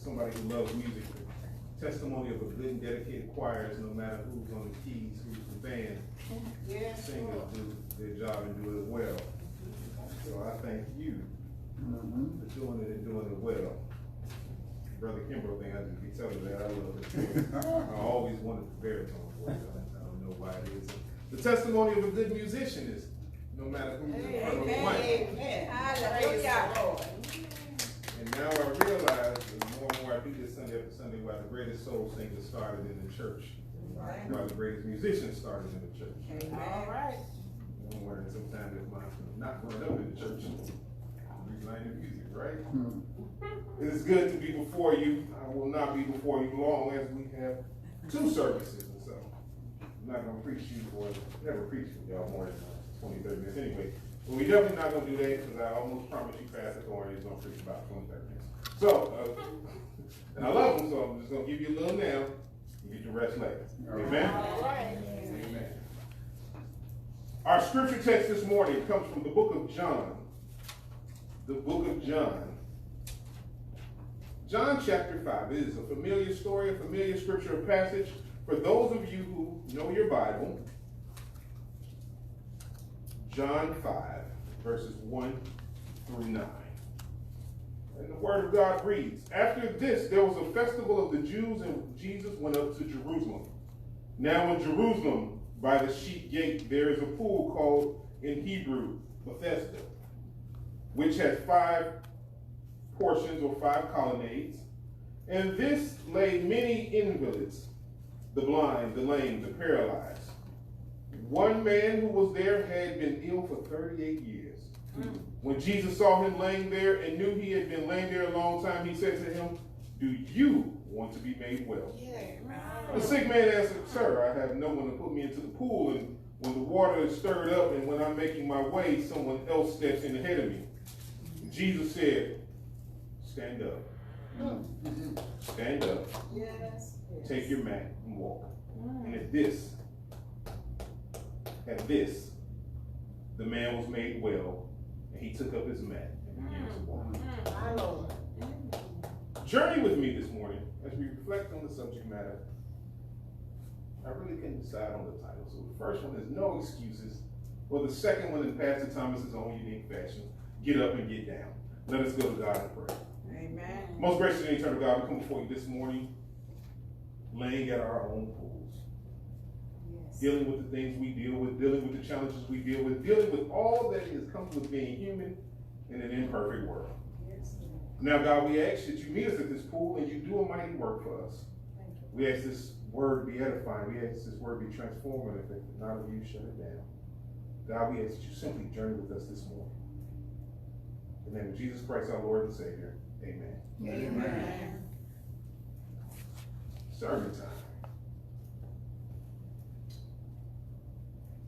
somebody who loves music, the testimony of a good and dedicated choir is no matter who's on the keys, who's the band, singers do their job and do it well. So I thank you for doing it and doing it well. Brother Kimbrough thing, I just be telling you that I love it. I always wanted the baritone voice. I don't know why it is. The testimony of a good musician is no matter who's in front of the mic. Hallelujah. And now I realize the more and more I do this Sunday after Sunday, why the greatest soul singers started in the church. Right. Why the greatest musicians started in the church. All right. I'm worried sometimes if I'm not growing up in the church, relearning music, right? It is good to be before you. I will not be before you long as we have two services. And so I'm not going to preach you for, never preach for y'all more than 20, 30 minutes anyway. But we definitely not going to do that because I almost promise you Pastor Thorne is going to preach about 20, 30 minutes. So, and I love him, so I'm just going to give you a little now and get the rest later. Amen? All right. Amen. Our scripture text this morning comes from the book of John. The book of John. John chapter 5. It is a familiar story, a familiar scripture passage. For those of you who know your Bible, John 5, verses 1 through 9. And the word of God reads, After this, there was a festival of the Jews, and Jesus went up to Jerusalem. Now in Jerusalem, by the sheep gate, there is a pool called in Hebrew Bethesda, which has 5 portions or 5 colonnades. And this lay many invalids, the blind, the lame, the paralyzed. One man who was there had been ill for 38 years. When Jesus saw him laying there and knew he had been laying there a long time, he said to him, Do you want to be made well? The sick man answered, Sir, I have no one to put me into the pool, and when the water is stirred up and when I'm making my way, someone else steps in ahead of me. Jesus said, Stand up. Stand up. Yes. Take your mat and walk. And at this, the man was made well, and he took up his mat and began to walk. My Lord. Journey with me this morning as we reflect on the subject matter. I really couldn't decide on the title. So the first one is No Excuses. Or the second one, in Pastor Thomas's own unique fashion, Get Up and Get Down. Let us go to God and pray. Amen. Most gracious and eternal God, we come before you this morning, laying at our own pools, dealing with the things we deal with, dealing with the challenges we deal with, dealing with all that has come with being human in an imperfect world. Now, God, we ask that you meet us at this pool and you do a mighty work for us. We ask this word be edifying. We ask this word be transformative. If not of you, shut it down. God, we ask that you simply journey with us this morning. In the name of Jesus Christ, our Lord and Savior. Amen. Amen. Sermon time.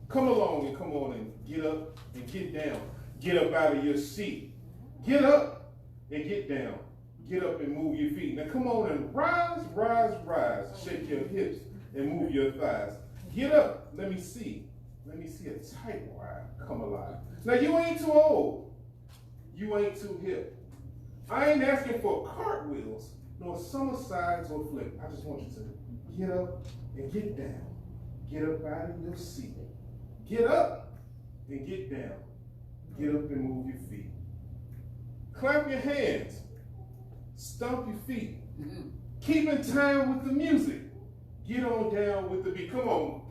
Come along and come on and get up and get down. Get up out of your seat. Get up and get down. Get up and move your feet. Now come on and rise, rise, rise. Shake your hips and move your thighs. Get up. Let me see. Let me see a tight ride come alive. Now you ain't too old. You ain't too hip. I ain't asking for cartwheels, nor summersides or flip. I just want you to get up and get down. Get up out of your seat. Get up and get down. Get up and move your feet. Clap your hands. Stomp your feet. Keep in time with the music. Get on down with the beat. Come on.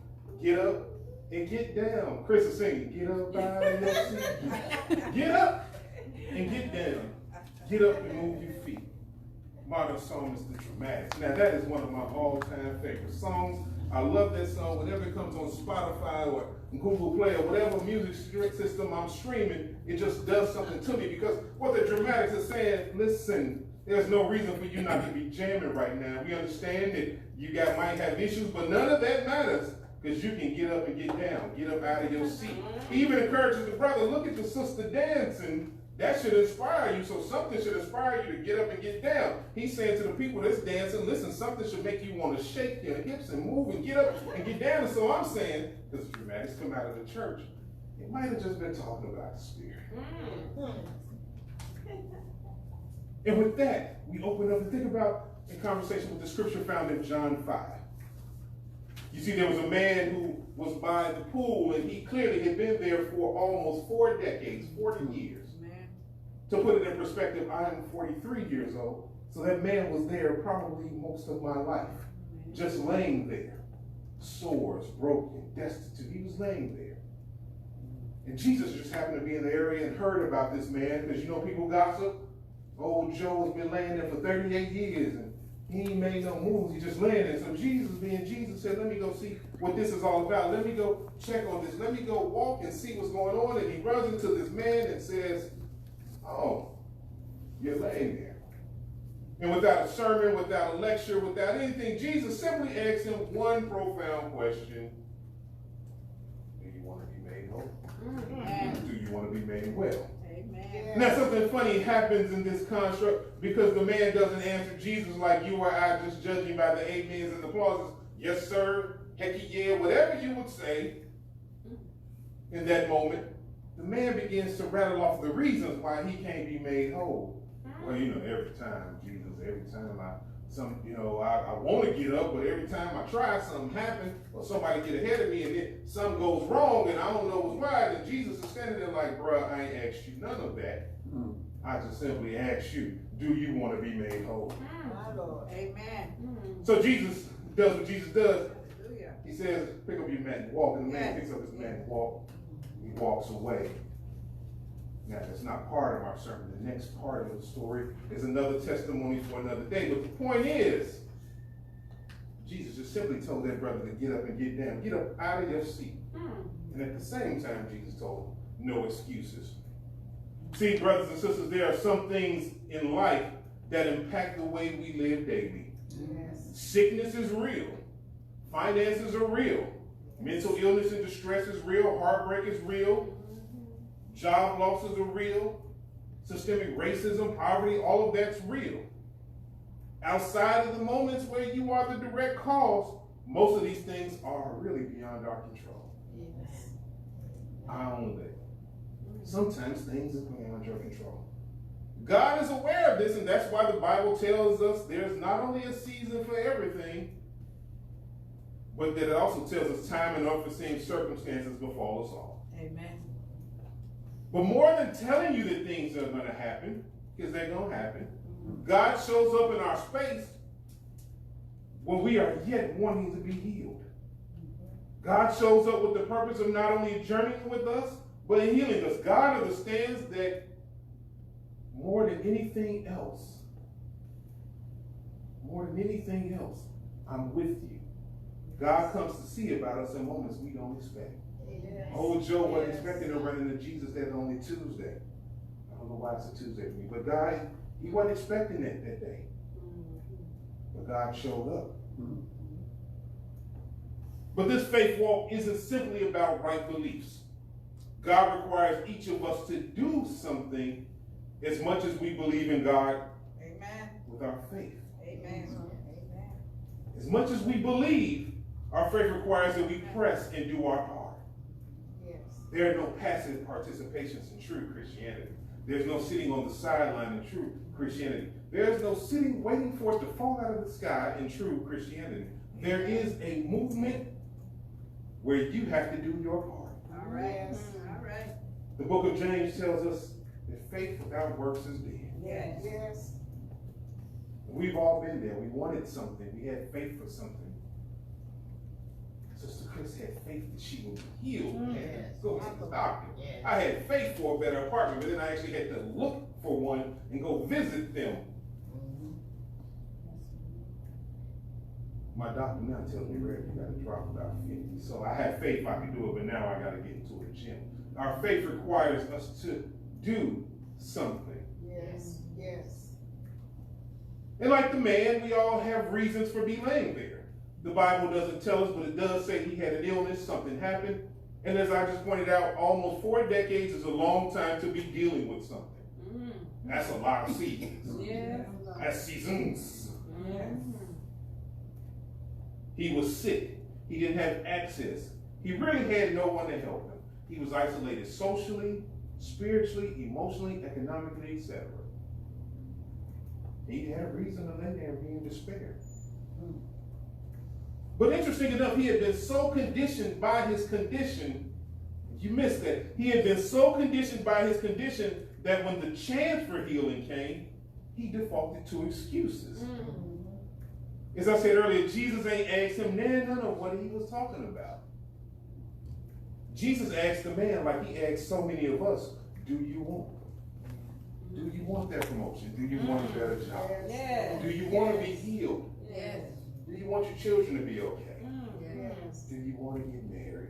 Get up and get down. Chris is singing. Get up out of your seat. Get up and get down. Get up and move your feet. Modern song is The Dramatics. Now that is one of my all-time favorite songs. I love that song. Whenever it comes on Spotify or Google Play or whatever music system I'm streaming, it just does something to me because what the Dramatics are saying, listen, there's no reason for you not to be jamming right now. We understand that you might have issues, but none of that matters because you can get up and get down. Get up out of your seat. He even encourages the brother, look at the sister dancing. That should inspire you, so something should inspire you to get up and get down. He's saying to the people that's dancing, listen, something should make you want to shake your hips and move and get up and get down. And so I'm saying, because the Dramatics come out of the church, it might have just been talking about the Spirit. And with that, we open up and think about in conversation with the scripture found in John 5. You see, there was a man who was by the pool, and he clearly had been there for almost 4 decades, 40 years. Amen. To put it in perspective, I am 43 years old, so that man was there probably most of my life, just laying there, sores, broken, destitute. He was laying there. And Jesus just happened to be in the area and heard about this man, because you know people gossip. Old Joe has been laying there for 38 years, and he ain't made no moves. He just laying there. So Jesus, being Jesus, said, let me go see what this is all about. Let me go check on this. Let me go walk and see what's going on. And he runs into this man and says, oh, you're laying there. And without a sermon, without a lecture, without anything, Jesus simply asked him one profound question. Do you want to be made whole? Do you want to be made well? Amen. Now something funny happens in this construct because the man doesn't answer Jesus like you or I, just judging by the amens and the applauses. Yes, sir. Hecky, yeah, whatever you would say in that moment. The man begins to rattle off the reasons why he can't be made whole. Well, you know, every time, Jesus, every time I want to get up, but every time I try, something happens, or somebody get ahead of me, and then something goes wrong, and I don't know what's right, and Jesus is standing there like, bruh, I ain't asked you none of that. I just simply asked you, do you want to be made whole? My Lord. Amen. So Jesus does what Jesus does. Hallelujah. He says, pick up your mat and walk, and the man picks up his mat and walk. He walks away. Now, that's not part of our sermon. The next part of the story is another testimony for another day. But the point is, Jesus just simply told that brother to get up and get down. Get up out of your seat. And at the same time, Jesus told him, no excuses. See, brothers and sisters, there are some things in life that impact the way we live daily. Yes. Sickness is real. Finances are real. Mental illness and distress is real. Heartbreak is real. Job losses are real. Systemic racism, poverty, all of that's real. Outside of the moments where you are the direct cause, most of these things are really beyond our control. Yes. I own that. Sometimes things are beyond your control. God is aware of this, and that's why the Bible tells us there's not only a season for everything, but that it also tells us time and unforeseen circumstances befall us all. Amen. But more than telling you that things are going to happen, because they're going to happen, God shows up in our space when we are yet wanting to be healed. God shows up with the purpose of not only journeying with us, but in healing us. God understands that more than anything else, I'm with you. God comes to see about us in moments we don't expect. Yes. Old Joe wasn't expecting to run into Jesus that only Tuesday. I don't know why it's a Tuesday for me, but God, he wasn't expecting it that day. But God showed up. But this faith walk isn't simply about right beliefs. God requires each of us to do something as much as we believe in God. Amen. With our faith. Amen. Amen. As much as we believe, our faith requires that we press and do our part. Yes. There are no passive participations in true Christianity. There's no sitting on the sideline in true Christianity. There's no sitting waiting for it to fall out of the sky in true Christianity. There is a movement where you have to do your part. All right. Yes. All right. The book of James tells us that faith without works is dead. Yes. Yes. We've all been there. We wanted something. We had faith for something. Sister Chris had faith that she would be healed. Yes. Go to the doctor. Yes. I had faith for a better apartment, but then I actually had to look for one and go visit them. My doctor now tells me, Red, you got to drop about 50. So I had faith I could do it, but now I got to get into a gym. Our faith requires us to do something. Yes. Yes. And like the man, we all have reasons for being laying there. The Bible doesn't tell us, but it does say he had an illness, something happened. And as I just pointed out, almost 4 decades is a long time to be dealing with something. That's a lot of seasons. Yeah. That's seasons. Yes. He was sick. He didn't have access. He really had no one to help him. He was isolated socially, spiritually, emotionally, economically, etc. He had a reason to lay there and be in despair. But interesting enough, he had been so conditioned by his condition, you missed that. He had been so conditioned by his condition that when the chance for healing came, he defaulted to excuses. As I said earlier, Jesus ain't asked him none of what he was talking about. Jesus asked the man like he asked so many of us, do you want? Do you want that promotion? Do you want a better job? Yes. Do you want to be healed? Yes. Do you want your children to be okay? Yes. Do you want to get married?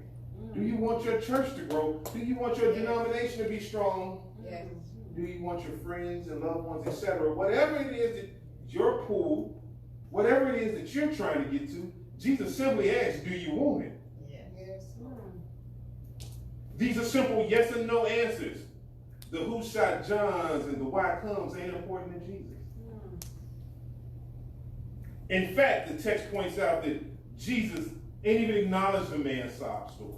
Do you want your church to grow? Do you want your denomination to be strong? Yes. Do you want your friends and loved ones, etc.? Whatever it is that your pool, whatever it is that you're trying to get to, Jesus simply asks, do you want it? Yes. These are simple yes and no answers. The who shot Johns and the why comes ain't important to Jesus. In fact, the text points out that Jesus ain't even acknowledged the man's sob story.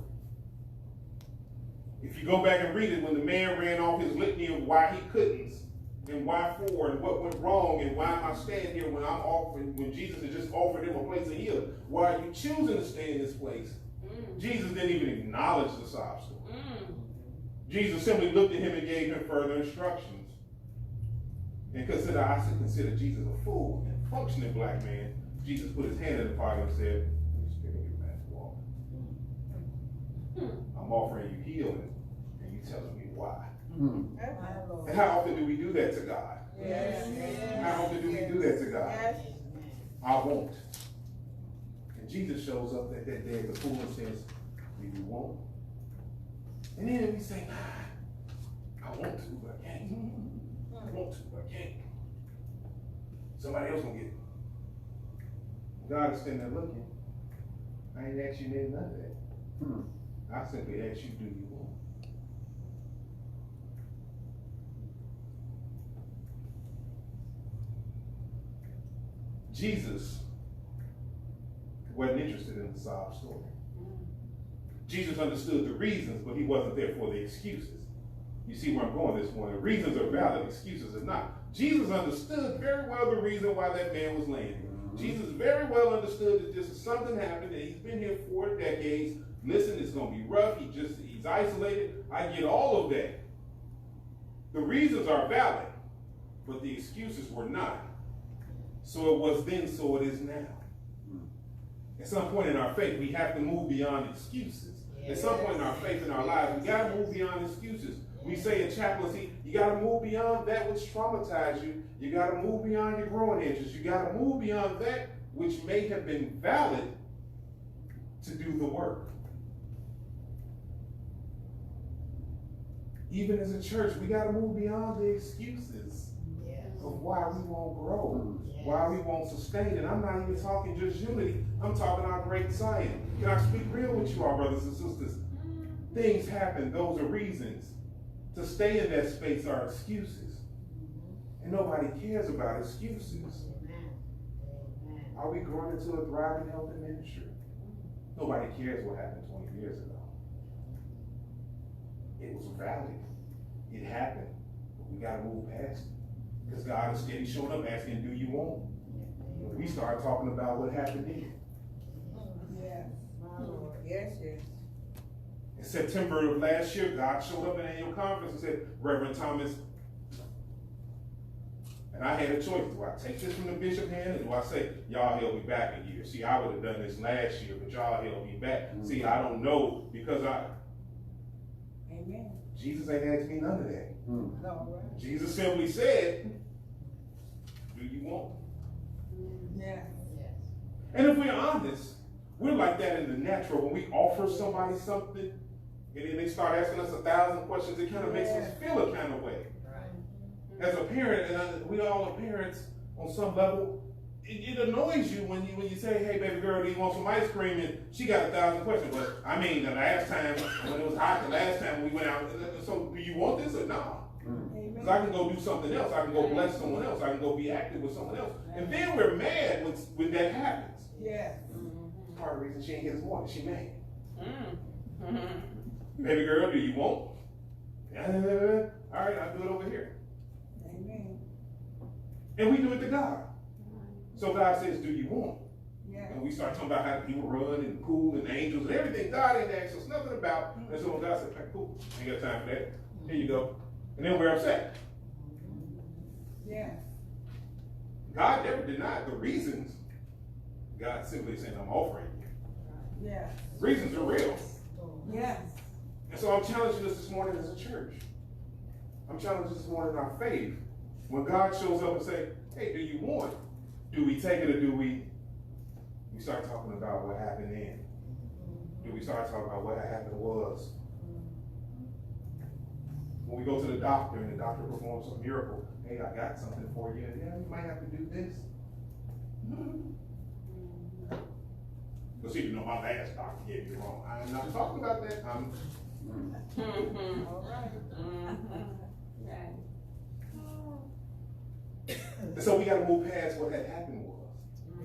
If you go back and read it, when the man ran off his litany of why he couldn't, and why for, and what went wrong, and why am I staying here when I'm offering, when Jesus had just offered him a place of healing? Why are you choosing to stay in this place? Jesus didn't even acknowledge the sob story. Jesus simply looked at him and gave him further instructions. And I consider Jesus a fool and functioning black man. Jesus put his hand in the pocket and said, "Spirit of your master walk. I'm offering you healing, and you telling me why." And how often do we do that to God? Yes. How often do we do that to God? Yes. I won't. And Jesus shows up that day as a fool and says, "Do you want?" And then we say, "I want to, but I can't. I want to, but I can't. Somebody else gonna get it." God is standing there looking. I ain't asked you none of that. I simply asked you, do you want? Jesus wasn't interested in the sob story. Jesus understood the reasons, but he wasn't there for the excuses. You see where I'm going this morning. The reasons are valid, excuses are not. Jesus understood very well the reason why that man was laying here. Jesus very well understood that this is something happened, that he's been here 4 decades. Listen, it's going to be rough. He's isolated. I get all of that. The reasons are valid, but the excuses were not. So it was then, so it is now. At some point in our faith, we have to move beyond excuses. At some point in our faith, in our lives, we got to move beyond excuses. We say in chaplaincy, you got to move beyond that which traumatized you. You got to move beyond your growing edges. You got to move beyond that which may have been valid to do the work. Even as a church, we got to move beyond the excuses of why we won't grow, why we won't sustain. And I'm not even talking just unity. I'm talking our great Zion. Can I speak real with you all, brothers and sisters? Things happen. Those are reasons. To stay in that space are excuses. And nobody cares about excuses. Are we growing into a thriving, healthy ministry? Nobody cares what happened 20 years ago. It was valid. It happened. But we got to move past it. Because God is steady showing up asking, do you want? We start talking about what happened then. Yes. My Lord. Yes, yes. In September of last year, God showed up in an annual conference and said, "Reverend Thomas," and I had a choice. Do I take this from the bishop's hand, or do I say, "Y'all held me back a year"? See, I would have done this last year, but y'all held me back. See, I don't know because Amen. Jesus ain't asked me none of that. No, right? Jesus simply said, "Do you want?" Yes. And if we're honest, we're like that in the natural. When we offer somebody something, and then they start asking us 1,000 questions, it kind of makes us feel a kind of way. As a parent, and we all are parents on some level, it annoys you when you say, "Hey, baby girl, do you want some ice cream?" And she got 1,000 questions. But I mean, the last time when it was hot, the last time we went out, so do you want this or not? Because I can go do something else. I can go bless someone else. I can go be active with someone else. And then we're mad when that happens. Yes. Part of the reason she ain't get this morning, she mad. Baby girl, do you want? All right, I'll do it over here. Amen. And we do it to God. So God says, do you want? Yes. And we start talking about how people run and pool and angels and everything God ain't asked us nothing about. And so when God said, cool, ain't got time for that. Here you go. And then we're upset. Yes. God never denied the reasons. God simply saying, I'm offering you. Yes. Reasons are real. Yes. And so I'm challenging us this morning as a church. I'm challenging us this morning in our faith. When God shows up and say, hey, do you want? Do we take it or do we start talking about what happened then? Do we start talking about what happened was? When we go to the doctor and the doctor performs a miracle, hey, I got something for you. Yeah, you might have to do this. Because you know my last doctor gave me wrong. I'm not talking about that. I'm All right. And so we got to move past what had happened was.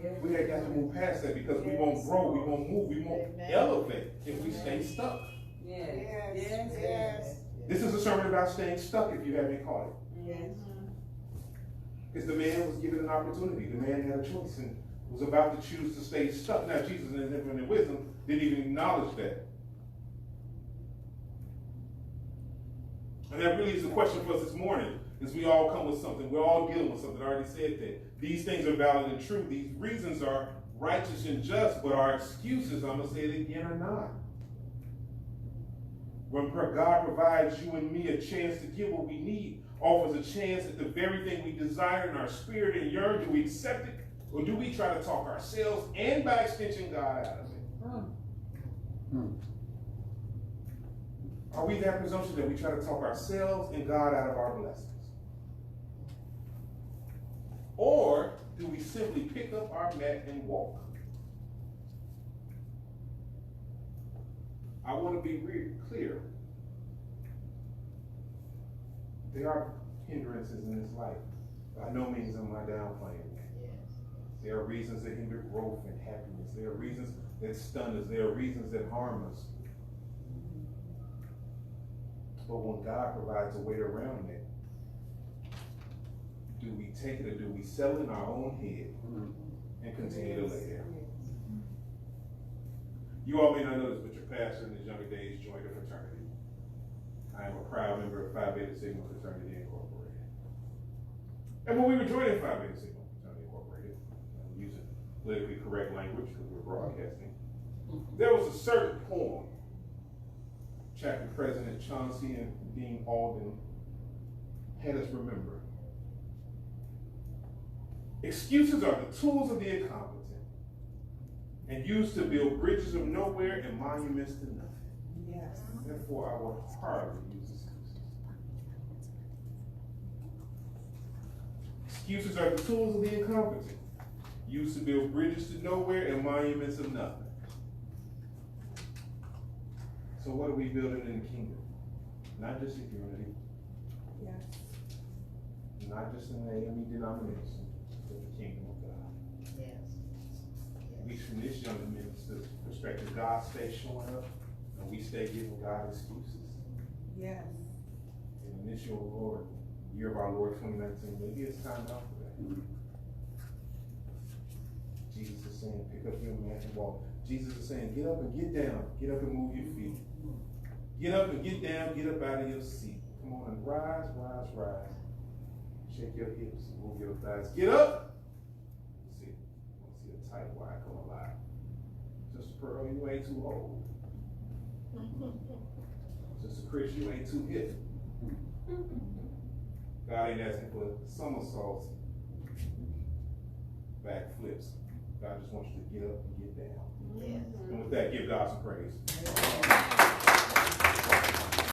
Yes. We had got to move past that because we won't grow, we won't move, we won't elevate if we stay stuck. Yes. Yes. Yes. This is a sermon about staying stuck if you haven't caught it. Yes. Because the man was given an opportunity. The man had a choice and was about to choose to stay stuck. Now Jesus in his infinite wisdom didn't even acknowledge that. And that really is the question for us this morning. Is we all come with something. We're all dealing with something. I already said that. These things are valid and true. These reasons are righteous and just, but our excuses, I'm going to say it again, are not. When God provides you and me a chance to get what we need, offers a chance at the very thing we desire in our spirit and yearn, do we accept it? Or do we try to talk ourselves and by extension God out of it? Are we that presumption that we try to talk ourselves and God out of our blessings? Or do we simply pick up our mat and walk? I want to be really clear. There are hindrances in this life. By no means am I downplaying that. There are reasons that hinder growth and happiness. There are reasons that stun us. There are reasons that harm us. But when God provides a way around it, do we take it or do we settle in our own head and continue to lay there? You all may not know this, but your pastor in his younger days joined a fraternity. I am a proud member of Phi Beta Sigma Fraternity Incorporated. And when we were joining Phi Beta Sigma Fraternity Incorporated, using politically correct language because we're broadcasting, there was a certain poem chapter president Chauncey and Dean Alden had us remember. Excuses are the tools of the incompetent and used to build bridges of nowhere and monuments to nothing. Yes. Therefore, I will hardly use excuses. Excuses are the tools of the incompetent, used to build bridges to nowhere and monuments of nothing. So what are we building in the kingdom? Not just in unity, Yes. not just in the AME denomination, but the kingdom of God. At least from this young minister's perspective, God stays showing up and we stay giving God excuses. Yes. And in this year of our Lord 2019, maybe it's time out for that. Jesus is saying, pick up your mat and walk. Jesus is saying, get up and get down. Get up and move your feet. Get up and get down. Get up out of your seat. Come on and rise, rise, rise. Shake your hips, move your thighs. Get up. Let's see. I want to see a tight wide come alive. Sister Pearl, you ain't too old. Sister Chris, you ain't too hip. God ain't asking for somersaults, backflips. God just wants you to get up and get down. And with that, give God some praise.